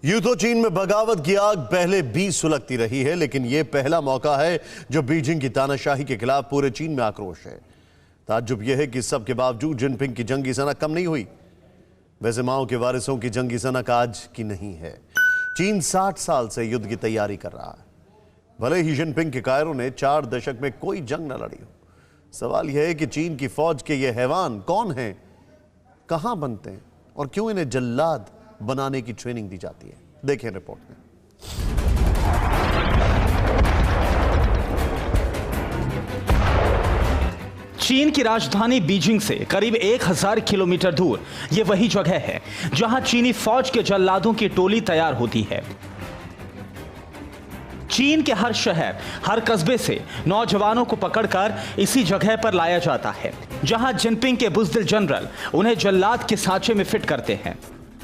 यूं तो चीन में बगावत की आग पहले भी सुलगती रही है, लेकिन यह पहला मौका है जो बीजिंग की तानाशाही के खिलाफ पूरे चीन में आक्रोश है। ताज्जुब यह है कि सबके बावजूद जिनपिंग की जंगी सनक कम नहीं हुई। वैसे माओ के वारिसों की जंगी सनक आज की नहीं है। चीन 60 साल से युद्ध की तैयारी कर रहा है। भले ही जिनपिंग के कायरों ने 4 दशक में कोई जंग न लड़ी हो। सवाल यह है कि चीन की फौज के ये हैवान कौन हैं, कहां बनते हैं और क्यों इन्हें जल्लाद बनाने की ट्रेनिंग दी जाती है। देखें रिपोर्ट में। चीन की राजधानी बीजिंग से करीब 1000 किलोमीटर दूर ये वही जगह है जहां चीनी फौज के जल्लादों की टोली तैयार होती है। चीन के हर शहर, हर कस्बे से नौजवानों को पकड़कर इसी जगह पर लाया जाता है जहां जिनपिंग के बुज़दिल जनरल उन्हें जल्लाद के सांचे में फिट करते हैं।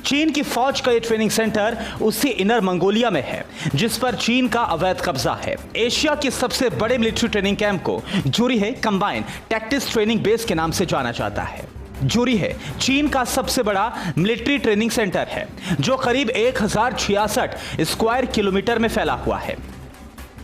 चीन की फौज का ये ट्रेनिंग सेंटर उसी इनर मंगोलिया में है जिस पर चीन का अवैध कब्जा है। एशिया के सबसे बड़े मिलिट्री ट्रेनिंग कैंप को जुरीहे कंबाइंड टैक्टिक्स ट्रेनिंग बेस के नाम से जाना जाता है। जुरीहे चीन का सबसे बड़ा मिलिट्री ट्रेनिंग सेंटर है जो करीब 1066 स्क्वायर किलोमीटर में फैला हुआ है।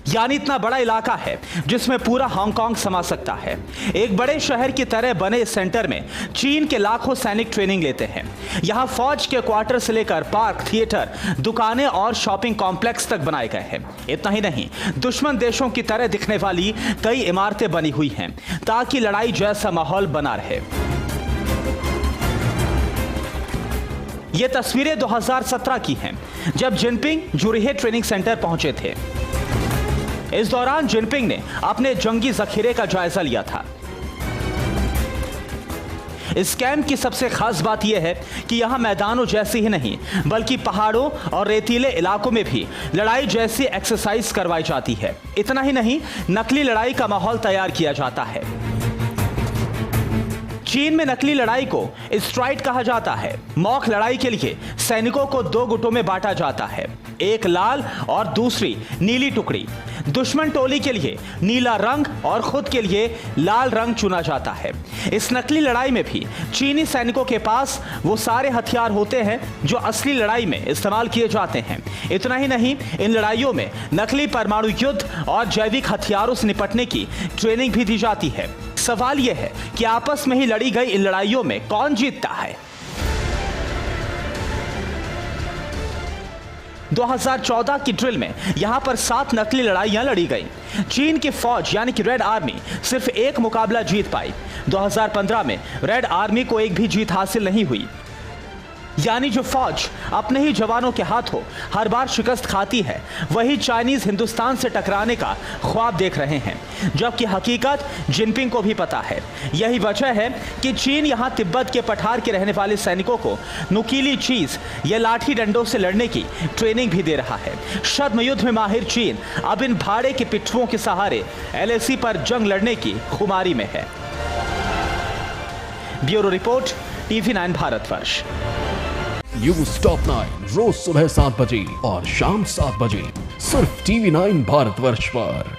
यानी इतना बड़ा इलाका है जिसमें पूरा हांगकांग समा सकता है। एक बड़े शहर की तरह बने इस सेंटर में चीन के लाखों सैनिक ट्रेनिंग लेते हैं। यहां फौज के क्वार्टर से लेकर पार्क, थिएटर, दुकानें और शॉपिंग कॉम्प्लेक्स तक बनाए गए हैं। इतना ही नहीं, दुश्मन देशों की तरह दिखने वाली कई इमारतें बनी हुई हैं ताकि लड़ाई जैसा माहौल बना रहे। ये तस्वीरें 2017 की हैं जब जिनपिंग जुरीहे ट्रेनिंग सेंटर पहुंचे थे। इस दौरान जिनपिंग ने अपने जंगी जखीरे का जायजा लिया था। इस कैंप की सबसे खास बात यह है कि यहां मैदानों जैसी ही नहीं बल्कि पहाड़ों और रेतीले इलाकों में भी लड़ाई जैसी एक्सरसाइज करवाई जाती है। इतना ही नहीं, नकली लड़ाई का माहौल तैयार किया जाता है। चीन में नकली लड़ाई को स्ट्राइक कहा जाता है। मॉक लड़ाई के लिए सैनिकों को 2 गुटों में बांटा जाता है, एक लाल और दूसरी नीली टुकड़ी। दुश्मन टोली के लिए नीला रंग और खुद के लिए लाल रंग चुना जाता है। इस नकली लड़ाई में भी चीनी सैनिकों के पास वो सारे हथियार होते हैं जो असली लड़ाई में इस्तेमाल किए जाते हैं। इतना ही नहीं, इन लड़ाइयों में नकली परमाणु युद्ध और जैविक हथियारों से निपटने की ट्रेनिंग भी दी जाती है। सवाल यह है कि आपस में ही लड़ी गई इन लड़ाइयों में कौन जीतता है। 2014 की ड्रिल में यहां पर 7 नकली लड़ाइयां लड़ी गई। चीन की फौज यानी कि रेड आर्मी सिर्फ एक मुकाबला जीत पाई। 2015 में रेड आर्मी को एक भी जीत हासिल नहीं हुई। यानी जो फौज अपने ही जवानों के हाथों हर बार शिकस्त खाती है, वही चाइनीज हिंदुस्तान से टकराने का ख्वाब देख रहे हैं, जबकि हकीकत जिनपिंग को भी पता है। यही वजह है कि चीन यहां तिब्बत के पठार के रहने वाले सैनिकों को नुकीली चीज या लाठी डंडों से लड़ने की ट्रेनिंग भी दे रहा है। छद्म युद्ध में माहिर चीन अब इन भाड़े के पिट्ठुओं के सहारे LAC पर जंग लड़ने की खुमारी में है। Bureau report, TV9 Bharatvarsh. News top 9 रोज सुबह 7 बजे और शाम 7 बजे सिर्फ TV9 भारतवर्ष पर।